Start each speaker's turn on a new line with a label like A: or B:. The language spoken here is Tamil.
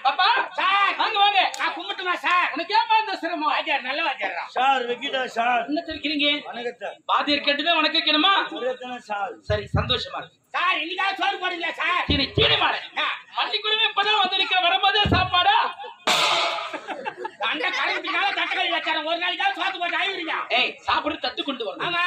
A: பாப்பா சார் வாங்க வாங்க நான் கும்பிட்டுமா சார் உனக்கு ஏமா இந்த சிரமம் வாத்தியார் நல்ல வாத்தியார்
B: சார் வெக்கிடா சார்
A: என்ன தெரிக்கிறீங்க
B: வணக்கத்தை
A: வாத்தியார் கேட்டுதான் வணக்கம் வைக்கணுமா
B: சார்
A: சரி சந்தோஷமா இருக்கு
C: சார் இன்னைக்கா சோறு போடுங்க சார்
A: சரி சீனி மாடு மல்லிக்குழுமே இப்பதான் வந்திருக்கிற வரும்போதே சாப்பாடா
C: அந்த கடைபிடிக்காம தட்டுக்கறி வச்சார ஒரு நாளைக்கு சோத்து போட்டு ஆயிடுங்க
A: ஏய் சாப்பிடு தட்டு கொண்டு வரணும்
C: ஆமா